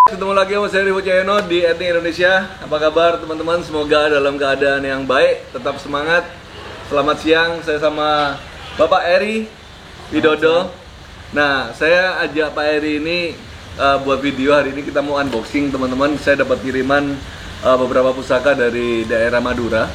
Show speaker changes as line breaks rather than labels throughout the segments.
Ketemu lagi sama saya Rivo Cahyono di Etnik Indonesia. Apa kabar teman-teman? Semoga dalam keadaan yang baik, tetap semangat. Selamat siang, saya sama Bapak Eri Widodo. Nah, saya ajak Pak Eri ini buat video hari ini. Kita mau unboxing teman-teman. Saya dapat kiriman beberapa pusaka dari daerah Madura.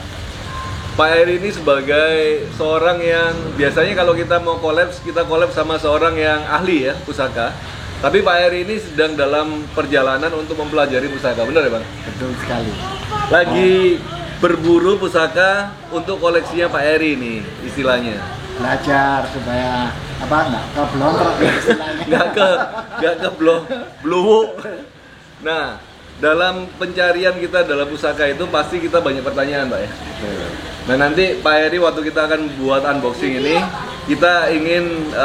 Pak Eri ini sebagai seorang yang biasanya kalau kita mau collab, kita collab sama seorang yang ahli ya pusaka. Tapi Pak Eri ini sedang dalam perjalanan untuk mempelajari pusaka, benar ya Bang?
Betul sekali.
Lagi berburu pusaka untuk koleksinya Pak Eri ini, istilahnya.
Belajar supaya nggak keblontrok istilahnya.
nggak ke blue. Nah, dalam pencarian kita dalam pusaka itu pasti kita banyak pertanyaan Pak ya. Nah nanti Pak Eri waktu kita akan buat unboxing ini, kita ingin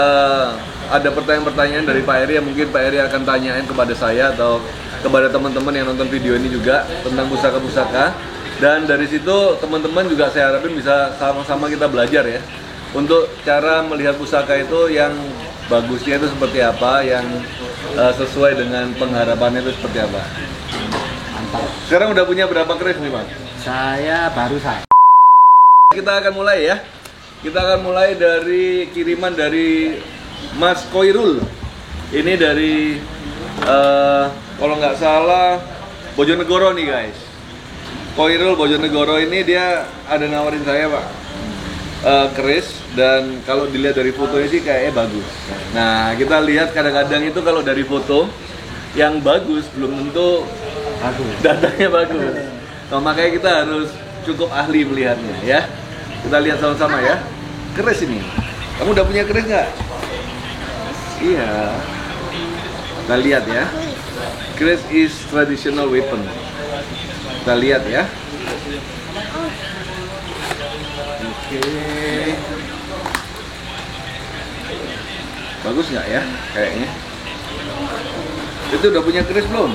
ada pertanyaan-pertanyaan dari Pak Eri yang mungkin Pak Eri akan tanyain kepada saya atau kepada teman-teman yang nonton video ini juga tentang pusaka-pusaka. Dan dari situ teman-teman juga saya harapin bisa sama-sama kita belajar ya untuk cara melihat pusaka itu yang bagusnya itu seperti apa, yang sesuai dengan pengharapannya itu seperti apa.
Mantap.
Sekarang udah punya berapa keris nih Bang?
Saya baru saya.
Kita akan mulai ya. Kita akan mulai dari kiriman dari Mas Koirul. Ini dari kalau nggak salah Bojonegoro nih guys. Koirul Bojonegoro ini dia ada nawarin saya Pak keris, dan kalau dilihat dari fotonya sih kayaknya bagus. Nah kita lihat kadang-kadang itu kalau dari foto yang bagus belum tentu datanya bagus. Nah, makanya kita harus cukup ahli melihatnya ya. Kita lihat sama-sama ya. Keris ini. Kamu udah punya keris nggak? Iya. Kita lihat ya. Keris is traditional weapon. Kita lihat ya. Oke. Bagus nggak ya? Kayaknya. Itu udah punya keris belum?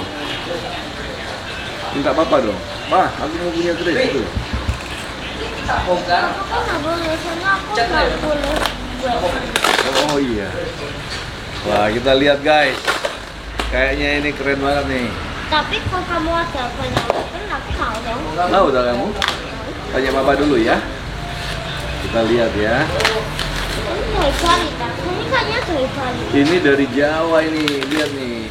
Minta papa dong. Pak, aku mau punya keris itu.
Aku kan nggak boleh, soalnya aku nggak boleh buat.
Oh iya. Wah, kita lihat guys. Kayaknya ini keren banget nih.
Tapi kalau kamu ada banyak weapon, aku mau dong.
Mau udah kamu? Tanya papa dulu ya. Kita lihat ya.
Ini dari Bali kan? Ini kayaknya dari Bali.
Ini dari Jawa ini, lihat nih.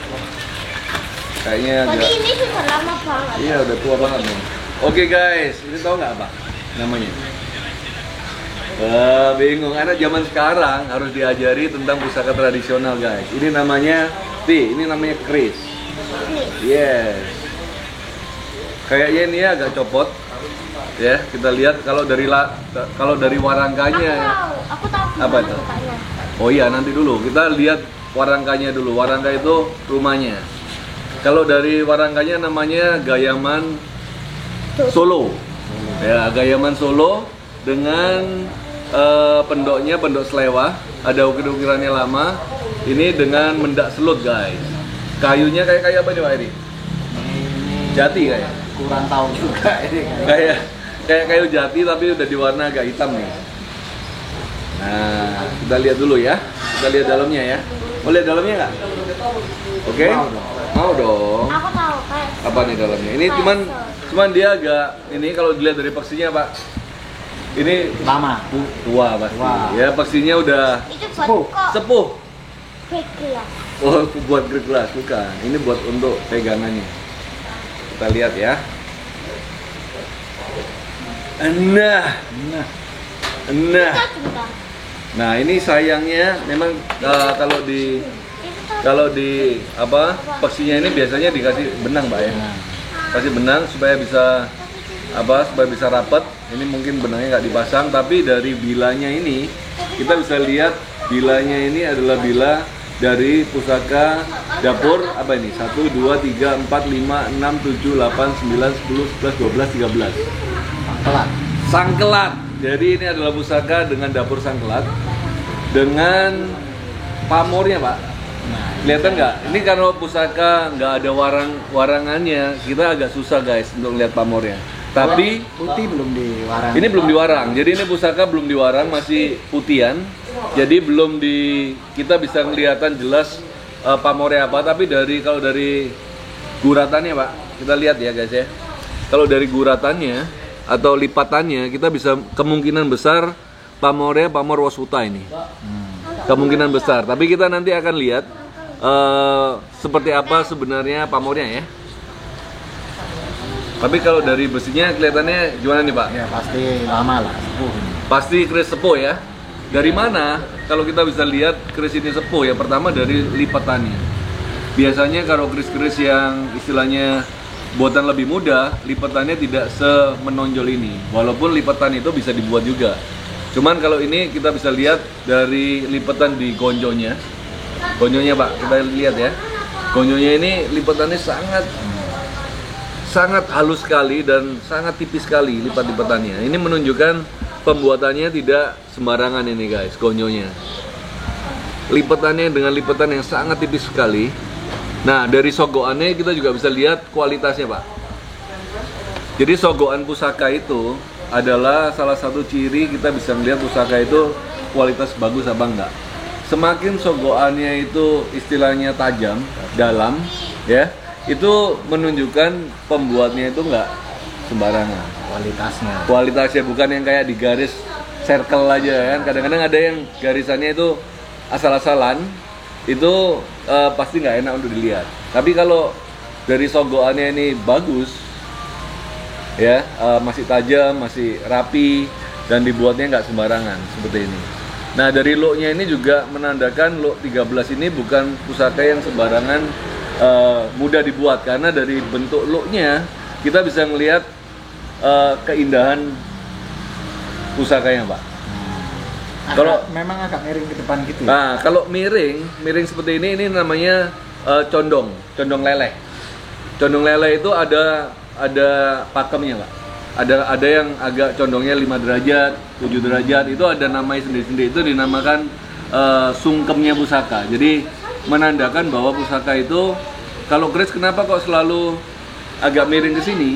Kayaknya
Tapi
agak.
ini sudah lama banget.
Iya, udah tua banget nih. Oke guys, ini tahu nggak apa namanya? Bingung, karena zaman sekarang harus diajari tentang pusaka tradisional guys. Ini namanya ini namanya keris. Yes. Kayaknya ini agak copot. Ya, kita lihat kalau dari warangkanya.
Aku tahu.
Apa itu? Oh iya, nanti dulu kita lihat warangkanya dulu. Warangka itu rumahnya. Kalau dari warangkanya namanya Gayaman Solo. Ya, Gayaman Solo dengan pendoknya pendok Slewa, ada ukir-ukirannya lama. Ini dengan mendak selut guys. Kayunya kayak apa nih Pak Eri? Jati kayak.
Kurang tahu juga ini.
Kayak kayu jati tapi udah diwarna agak hitam nih. Nah, kita lihat dulu ya. Kita lihat dalamnya ya. Mau lihat dalamnya nggak? Oke? Mau dong.
Aku tahu kayak.
Apa nih dalamnya? Ini cuman dia agak ini kalau dilihat dari paksinya Pak. Ini
Lama.
tua pasti.
Tua.
Ya paksinya udah
Itu buat kok
sepuh.
fake gelas.
Oh, buat grade glass bukan. Ini buat untuk pegangannya. Kita lihat ya. Nah.
Bentar.
Nah, ini sayangnya memang kalau di apa paksinya ini biasanya dikasih benang Pak ya. Kasih benang supaya bisa rapat. Ini mungkin benangnya nggak dipasang, tapi dari bilanya ini kita bisa lihat bilanya ini adalah bila dari pusaka dapur apa ini? 1, 2, 3, 4, 5, 6, 7, 8, 9, 10, 11, 12, 13. Sangkelat. Jadi ini adalah pusaka dengan dapur sangkelat dengan pamornya Pak. Kelihatan nggak? Ini karena pusaka nggak ada warangannya, kita agak susah guys untuk lihat pamornya. Tapi
putih belum diwarang.
ini belum diwarang. Jadi ini pusaka belum diwarang, masih putihan. Jadi kita bisa kelihatan jelas pamornya apa. Tapi kalau dari guratannya Pak, kita lihat ya guys ya. Kalau dari guratannya atau lipatannya, kita bisa kemungkinan besar pamornya pamor Woshuta ini. Kemungkinan besar, tapi kita nanti akan lihat seperti apa sebenarnya pamornya ya. Tapi kalau dari besinya kelihatannya gimana nih Pak?
Ya pasti lama lah, sepuh ini.
Pasti keris sepuh ya. Dari mana? Kalau kita bisa lihat keris ini sepuh ya, pertama dari lipatannya. Biasanya kalau keris-keris yang istilahnya buatan lebih mudah, lipatannya tidak semenonjol ini. Walaupun lipatan itu bisa dibuat juga. Cuman kalau ini kita bisa lihat dari lipatan di gonjonya. Gonjonya Pak, kita lihat ya. Gonjonya ini lipatannya sangat halus sekali dan sangat tipis sekali lipat-lipatannya. Ini menunjukkan pembuatannya tidak sembarangan ini guys, gonjonya. Lipatannya dengan lipatan yang sangat tipis sekali. Nah, dari sogoannya kita juga bisa lihat kualitasnya Pak. Jadi sogoan pusaka itu adalah salah satu ciri kita bisa melihat pusaka itu kualitas bagus apa enggak. Semakin sogoannya itu istilahnya tajam, dalam, ya, itu menunjukkan pembuatnya itu enggak sembarangan. Kualitasnya bukan yang kayak di garis circle aja kan. Kadang-kadang ada yang garisannya itu asal-asalan, itu pasti nggak enak untuk dilihat. Tapi kalau dari sogoannya ini bagus, ya, masih tajam, masih rapi, dan dibuatnya nggak sembarangan seperti ini. Nah, dari looknya ini juga menandakan look 13 ini bukan pusaka yang sembarangan mudah dibuat, karena dari bentuk looknya kita bisa melihat keindahan pusakanya Pak. Kalau
memang agak miring ke depan gitu.
Nah, kalau miring seperti ini namanya condong leleh. Condong leleh itu ada pakemnya, Pak. Ada yang agak condongnya 5 derajat, 7 derajat, itu ada namanya sendiri-sendiri. Itu dinamakan sungkemnya pusaka. Jadi menandakan bahwa pusaka itu, kalau keris kenapa kok selalu agak miring ke sini?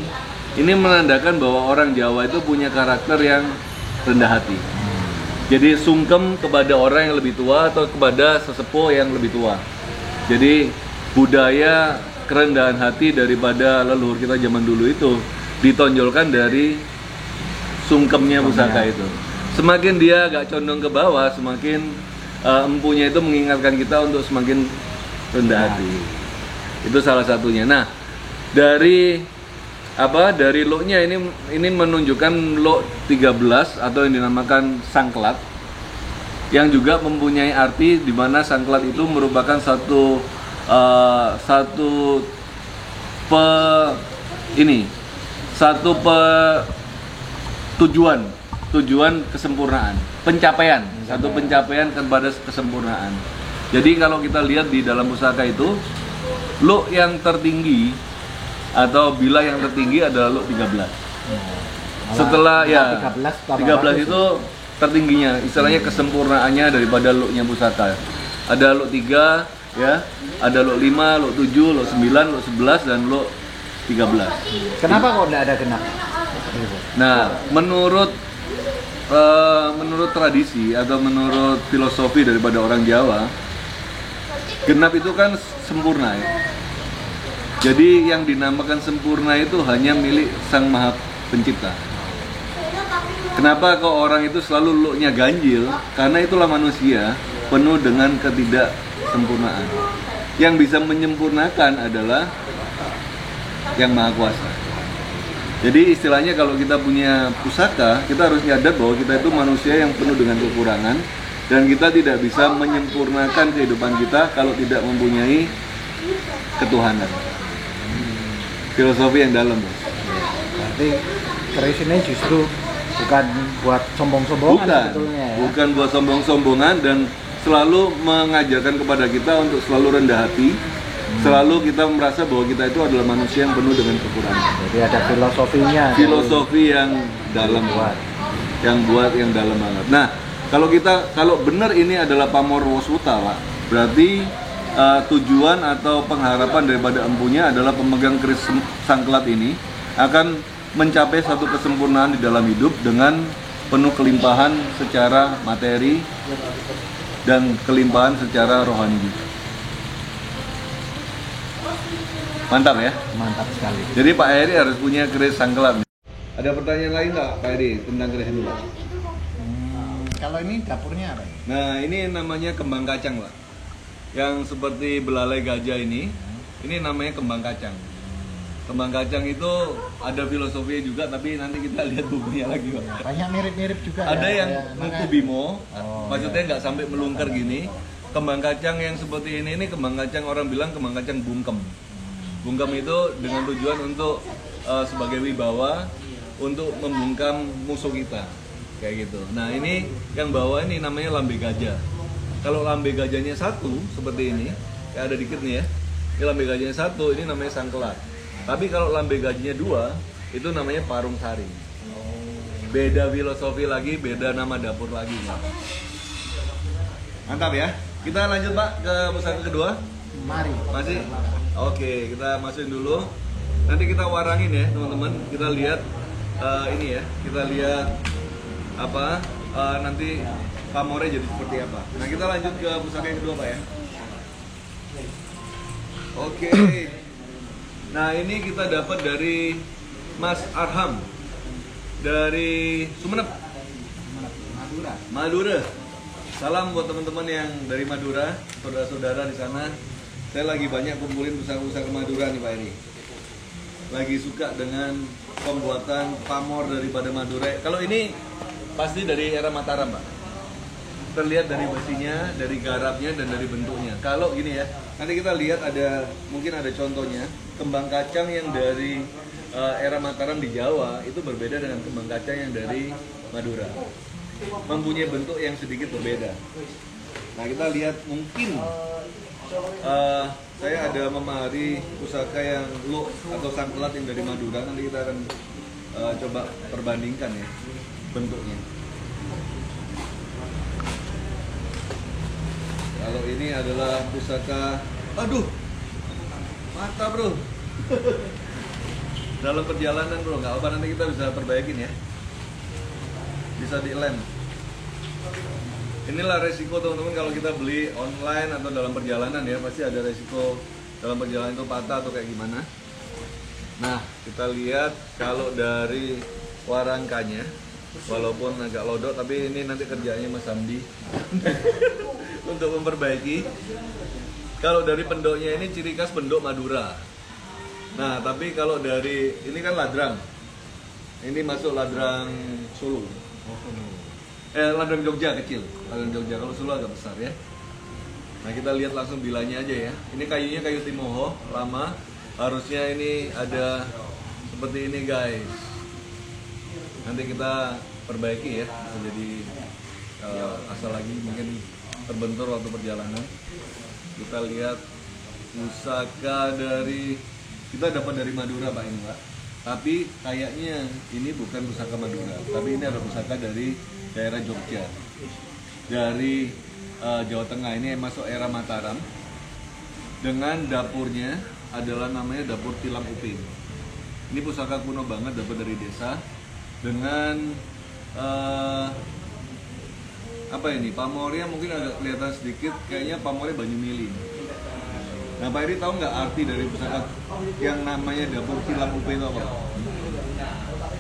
Ini menandakan bahwa orang Jawa itu punya karakter yang rendah hati. Jadi sungkem kepada orang yang lebih tua atau kepada sesepuh yang lebih tua. Jadi budaya kerendahan hati daripada leluhur kita zaman dulu itu ditonjolkan dari sungkemnya pusaka itu. Semakin dia agak condong ke bawah, semakin empunya itu mengingatkan kita untuk semakin rendah hati. Itu salah satunya. Nah, dari looknya ini menunjukkan look 13 atau yang dinamakan sangklat, yang juga mempunyai arti di mana sangklat itu merupakan satu tujuan kesempurnaan, pencapaian kepada kesempurnaan. Jadi kalau kita lihat di dalam pusaka itu, look yang tertinggi atau bilah yang tertinggi adalah look 13. Setelah ya 13 itu tertingginya, istilahnya kesempurnaannya daripada looknya pusaka. Ada look 3 ya, ada look 5, look 7, look 9, look 11 dan look 13.
Kenapa kok tidak ada genap?
Nah, menurut tradisi atau menurut filosofi daripada orang Jawa, genap itu kan sempurna ya. Jadi yang dinamakan sempurna itu hanya milik Sang Maha Pencipta. Kenapa kok orang itu selalu looknya ganjil? Karena itulah manusia penuh dengan ketidaksempurnaan. Yang bisa menyempurnakan adalah Yang Maha Kuasa. Jadi istilahnya kalau kita punya pusaka, kita harus nyadar bahwa kita itu manusia yang penuh dengan kekurangan, dan kita tidak bisa menyempurnakan kehidupan kita kalau tidak mempunyai ketuhanan. Filosofi yang dalam, Bos.
Berarti keris ini justru bukan buat sombong-sombongan sebetulnya ya?
Bukan buat sombong-sombongan, dan selalu mengajarkan kepada kita untuk selalu rendah hati. Selalu kita merasa bahwa kita itu adalah manusia yang penuh dengan kekurangan.
Jadi ada filosofinya.
Filosofi yang dalam, yang dalam banget. Nah, kalau benar ini adalah pamor Woshuta, Pak, berarti tujuan atau pengharapan daripada empunya adalah pemegang keris sangklat ini akan mencapai satu kesempurnaan di dalam hidup dengan penuh kelimpahan secara materi dan kelimpahan secara rohani. Mantap ya.
Mantap sekali.
Jadi Pak Heri harus punya keris sangkelat. Ada pertanyaan lain nggak Pak Heri tentang keris ini Pak?
Kalau ini dapurnya apa?
Nah ini namanya kembang kacang Pak. Yang seperti belalai gajah ini namanya kembang kacang. Kembang kacang itu ada filosofinya juga, tapi nanti kita lihat bukunya lagi Pak.
Banyak mirip-mirip juga.
Ada
ya,
yang Muku Bimo, maksudnya nggak sampai melungker gini. Kembang kacang yang seperti ini kembang kacang, orang bilang kembang kacang bungkem. Bungkem itu dengan tujuan untuk sebagai wibawa untuk membungkam musuh kita, kayak gitu. Nah ini yang bawah ini namanya lambe gajah. Kalau lambe gajahnya satu seperti ini, kayak ada dikit nih ya. Ini lambe gajahnya satu, ini namanya sangkelat. Tapi kalau lambe gajahnya dua, itu namanya parung sari. Beda filosofi lagi, beda nama dapur lagi Pak. Mantap ya. Kita lanjut Pak ke pusaka kedua.
Mari.
Masih? Oke, kita masukin dulu. Nanti kita warangin ya teman-teman. Kita lihat ini ya. Kita lihat apa nanti pamornya jadi seperti apa. Nah kita lanjut ke pusaka yang kedua Pak ya. Oke. Nah ini kita dapat dari Mas Arham dari Sumeneb, Madura. Salam buat teman-teman yang dari Madura, saudara-saudara di sana. Saya lagi banyak kumpulin pusaka-pusaka Madura nih Pak Eri. Lagi suka dengan pembuatan pamor daripada Madura. Kalau ini pasti dari era Mataram Pak. Terlihat dari besinya, dari garapnya, dan dari bentuknya. Kalau gini ya, nanti kita lihat mungkin ada contohnya. Kembang kacang yang dari era Mataram di Jawa itu berbeda dengan kembang kacang yang dari Madura. Mempunyai bentuk yang sedikit berbeda. Nah kita lihat mungkin saya ada memahari pusaka yang look atau sangkelat yang dari Madura. Nanti kita akan coba perbandingkan ya bentuknya. Kalau ini adalah pusaka, aduh, mata bro. Dalam perjalanan bro, nggak apa nanti kita bisa perbaikin ya. Bisa dilem. Inilah resiko teman-teman kalau kita beli online atau dalam perjalanan ya, pasti ada resiko dalam perjalanan itu patah atau kayak gimana. Nah, kita lihat kalau dari warangkanya, walaupun agak lodok, tapi ini nanti kerjanya Mas Hamdi untuk memperbaiki. Kalau dari pendoknya ini ciri khas pendok Madura. Nah, tapi kalau dari ini kan ladrang. Ini masuk ladrang Solo. Ladrang Jogja kecil. Ladrang Jogja, kalau Solo agak besar ya. Nah, kita lihat langsung bilanya aja ya. Ini kayunya kayu Timoho, lama. Harusnya ini ada seperti ini guys. Nanti kita perbaiki ya. Jadi asal lagi mungkin terbentur waktu perjalanan. Kita lihat pusaka kita dapat dari Madura Pak ini Pak. Tapi kayaknya ini bukan pusaka Madura, tapi ini adalah pusaka dari daerah Jogja, dari Jawa Tengah. Ini masuk era Mataram. Dengan dapurnya adalah namanya dapur Tilam Upin. Ini pusaka kuno banget, dapat dari desa. Dengan apa ini? Pamornya mungkin agak kelihatan sedikit, kayaknya pamornya Banyumili. Nah, Pak Eri tahu nggak arti dari pusaka yang namanya dapur Tilam Upin itu apa?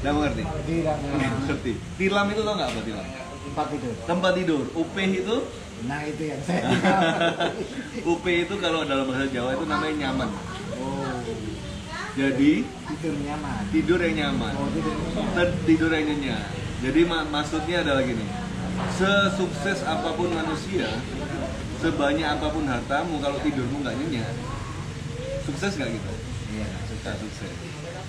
Nggak mengerti?
Tidak
mengerti. Tilam itu tahu nggak apa tilam?
Tempat tidur.
Tempat tidur. Upih itu?
Nah itu yang saya.
Upih itu kalau dalam bahasa Jawa itu namanya nyaman.
Oh.
Jadi
Tidur nyaman.
tidur yang nyaman.
Oh, tidur nyaman.
Tidur yang nyenyak. Jadi maksudnya adalah gini. Sesukses apapun manusia, sebanyak apapun hartamu, kalau tidurmu nggak nyenyak, sukses nggak gitu? Iya, sukses.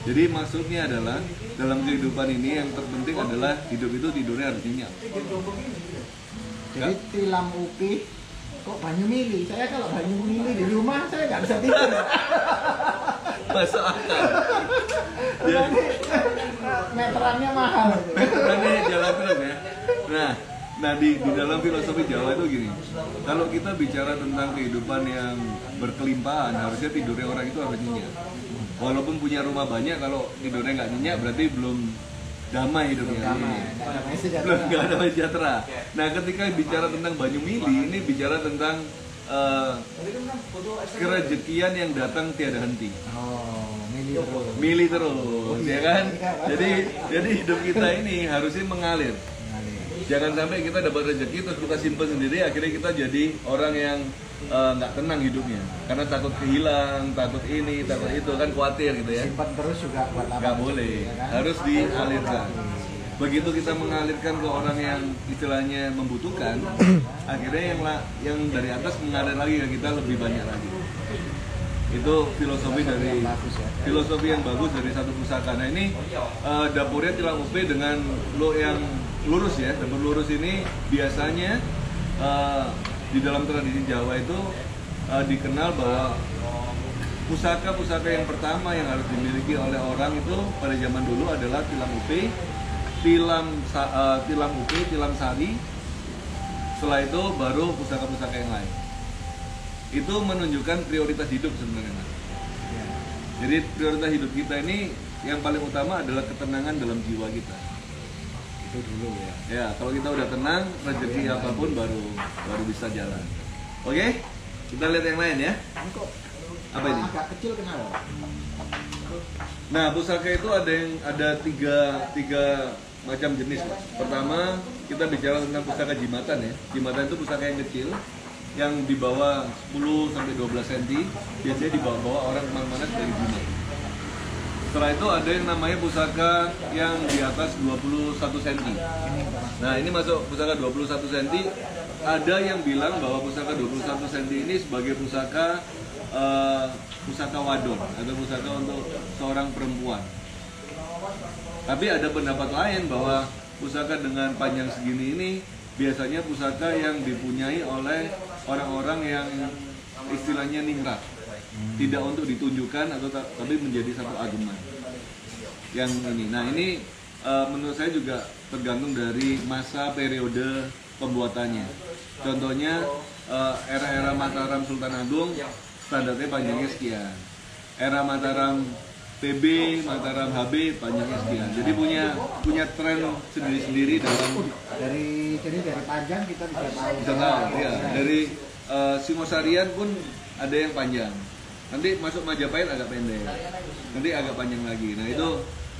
Jadi maksudnya adalah dalam kehidupan ini yang terpenting adalah hidup itu tidurnya harus nyenyak.
Jadi Tilam Upi kok Banyumili? Saya kalau Banyumili di rumah saya nggak bisa tidur.
Masuk akal.
Jadi meterannya mahal.
Meterannya jalan terus ya. Nah di dalam filosofi Jawa itu gini. Kalau kita bicara tentang kehidupan yang berkelimpahan, harusnya tidurnya orang itu harus nyenyak. Walaupun punya rumah banyak, kalau tidurnya nggak nyenyak berarti belum damai hidupnya. Belum nggak damai sejahtera. Nah ketika bicara tentang Banyumili, ini bicara tentang kerejekian yang datang tiada henti.
Oh, milih terus.
Milih terus, ya kan? Jadi hidup kita ini harusnya mengalir. Jangan sampai kita dapat rezeki terus kita simpan sendiri, akhirnya kita jadi orang yang nggak tenang hidupnya, karena takut kehilang, takut ini, takut itu, kan khawatir gitu ya.
Simpan terus juga buat apa?
Nggak boleh,
Ya kan?
harus dialirkan. Begitu kita mengalirkan ke orang yang istilahnya membutuhkan, akhirnya yang dari atas mengalir lagi ke kita lebih banyak lagi. Itu filosofi dari filosofi yang bagus dari satu pusaka. Nah ini dapurnya Tilam UP dengan lo yang lurus ya. Dapur lurus ini biasanya di dalam tradisi Jawa itu dikenal bahwa pusaka-pusaka yang pertama yang harus dimiliki oleh orang itu pada zaman dulu adalah Tilam UP, Tilam UP, Tilam Sari. Setelah itu baru pusaka-pusaka yang lain. Itu menunjukkan prioritas hidup sebenarnya.
Ya.
Jadi prioritas hidup kita ini yang paling utama adalah ketenangan dalam jiwa kita.
Itu dulu ya.
Ya, kalau kita udah tenang, rezeki apapun baru bisa jalan. Oke, kita lihat yang lain ya.
Ini kok
Apa ini?
agak kecil kenapa?
Nah, pusaka itu ada tiga macam jenis, Pak. Pertama, kita bicara tentang pusaka jimatan ya. Jimatan itu pusaka yang kecil yang di bawah 10 sampai 12 cm, biasanya dibawa orang kemana-mana dari jimat. Setelah itu ada yang namanya pusaka yang di atas 21 cm. Nah, ini masuk pusaka 21 cm. Ada yang bilang bahwa pusaka 21 cm ini sebagai pusaka wadon atau pusaka untuk seorang perempuan. Tapi ada pendapat lain bahwa pusaka dengan panjang segini ini biasanya pusaka yang dipunyai oleh orang-orang yang istilahnya ningrat, tidak untuk ditunjukkan atau tapi menjadi satu ageman yang ini. Nah ini menurut saya juga tergantung dari masa periode pembuatannya. Contohnya era-era Mataram Sultan Agung standarnya panjangnya sekian, era Mataram PB, Mataram HB panjangnya sekian. Jadi punya tren sendiri-sendiri dalam
Jadi dari panjang kita bisa tahu.
bisa tahu ya. Dari Singosarian pun ada yang panjang. Nanti masuk Majapahit agak pendek. Nanti agak panjang lagi. Nah,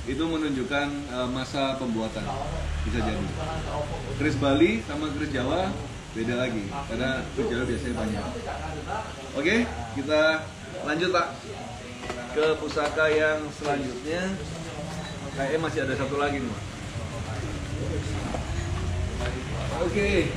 itu menunjukkan masa pembuatan. Bisa jadi. Keris Bali sama keris Jawa beda lagi karena keris Jawa biasanya panjang. Oke, kita lanjut Pak ke pusaka yang selanjutnya. Kayaknya masih ada satu lagi nih, Pak. Oke.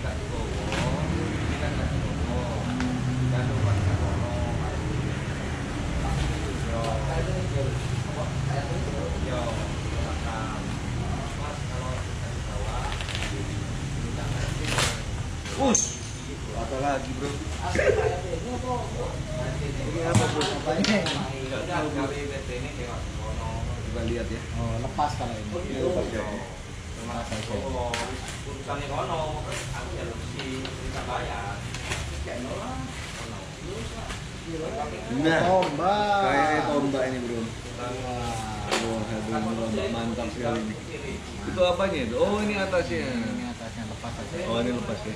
Apa lagi, Bro? Ini apa, Bro? Kita lihat ya.
Oh, lepas kalau ini.
Ini lepas ya. Nah,
Tombak.
kayaknya tombak ini, Bro.
Wah.
Tombak mantap sekali ini. Itu apanya itu? Oh, ini atasnya.
Ini atasnya lepas aja.
Oh, ini lepas ya.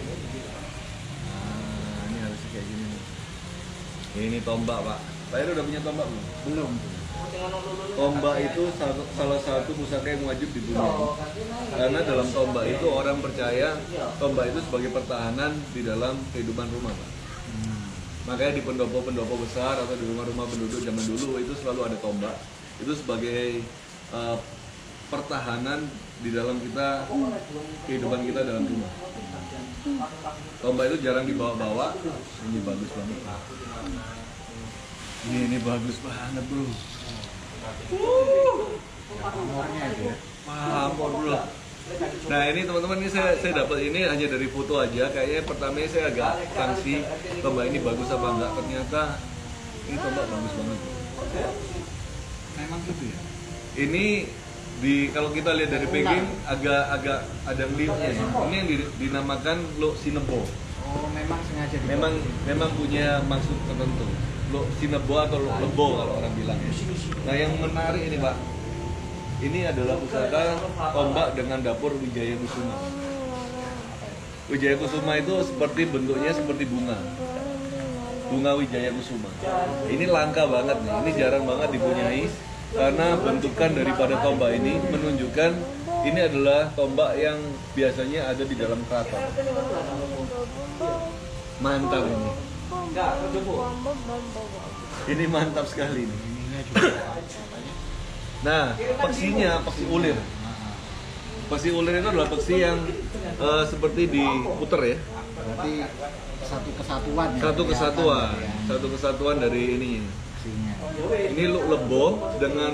Nah, ini harus kayak gini nih. Ini tombak, Pak. Pak Heru udah punya tombak belum?
Belum.
Tombak itu salah satu pusaka yang wajib dipunyai. Karena dalam tombak itu orang percaya tombak itu sebagai pertahanan di dalam kehidupan rumah, Pak. Makanya di pendopo-pendopo besar atau di rumah-rumah penduduk zaman dulu itu selalu ada tombak. Itu sebagai pertahanan di dalam kehidupan kita dalam rumah. Tombak itu jarang dibawa-bawa. Ini bagus banget. Ini bagus banget, Bro.
Pamornya itu ya.
Pamor, Bro. Nah ini teman-teman, ini saya dapat ini hanya dari foto aja. Kayaknya pertamanya saya agak sanksi tombak ini bagus apa enggak. Ternyata ini tombak bagus banget.
Memang gitu ya.
Ini kalau kita lihat dari packing agak ada liuknya. Ini yang dinamakan lo sinebo.
Oh, memang sengaja dibuat.
Memang punya maksud tertentu. Lo sinebo atau lo lebo kalau orang bilang ya. Nah yang menarik ini, Pak, ini adalah pusaka tombak dengan dapur Wijaya Kusuma. Wijaya Kusuma itu bentuknya seperti bunga. bunga wijaya kusuma. Ini langka banget nih, ini jarang banget dipunyai karena bentukan daripada tombak ini menunjukkan ini adalah tombak yang biasanya ada di dalam keraton. Mantap ini. Ini mantap sekali nih. Nah, peksinya peksi ulir. Peksi ulir itu adalah peksi yang seperti diputer ya.
Berarti satu kesatuan ya.
Satu kesatuan dari ininya.
Peksinya.
Ini lebo dengan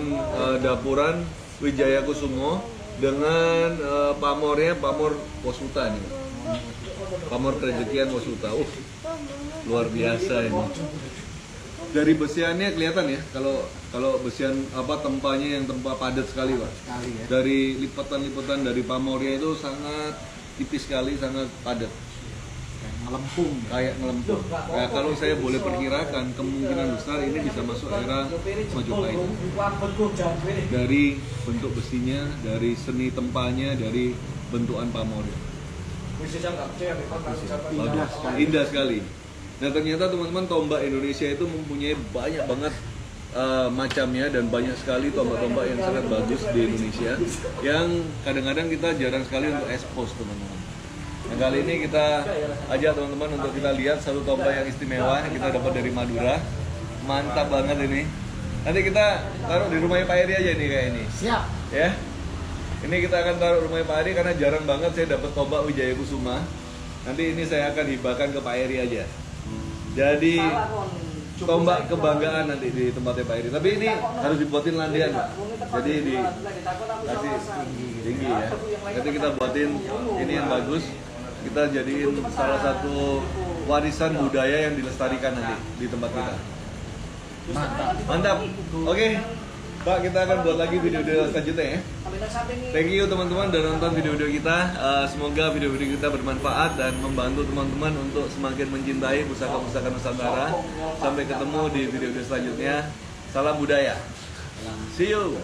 dapuran Wijaya Kusumo dengan pamornya pamor Wasuta nih. Pamor kerejekian Wasuta. Luar biasa ini. Dari besiannya kelihatan ya, kalau besian tempanya yang tempa padat sekali Pak.
Sekali ya.
Dari lipatan-lipatan dari pamornya itu sangat tipis sekali, sangat padat. Kayak ngelempung. Nah, kalau saya boleh perkirakan kemungkinan besar ini bisa masuk era Majapahit. Dari bentuk besinya, dari seni tempanya, dari bentukan pamornya. Indah sekali. Nah ternyata teman-teman tombak Indonesia itu mempunyai banyak banget macamnya dan banyak sekali tombak-tombak yang sangat bagus di Indonesia yang kadang-kadang kita jarang sekali untuk expose teman-teman. Nah kali ini kita ajak teman-teman untuk kita lihat satu tombak yang istimewa yang kita dapat dari Madura. Mantap banget ini. Nanti kita taruh di rumahnya Pak Eri aja nih kayak ini.
Siap.
Ya. Ini kita akan taruh rumahnya Pak Eri karena jarang banget saya dapat tombak Wijaya Kusuma. Nanti ini saya akan hibahkan ke Pak Eri aja. Jadi tombak kebanggaan nanti di tempatnya Pak Eri. Tapi ini harus dibuatin landian, Pak. Jadi kasih tinggi ya. Nanti kita buatin ini yang bagus. Kita jadiin salah satu warisan budaya yang dilestarikan nanti di tempat kita. Mantap. Oke. Pak, kita akan buat lagi video-video selanjutnya ya. Thank you teman-teman udah nonton video-video kita. Semoga video-video kita bermanfaat dan membantu teman-teman untuk semakin mencintai pusaka-pusaka Nusantara. Sampai ketemu di video-video selanjutnya. Salam budaya. See you.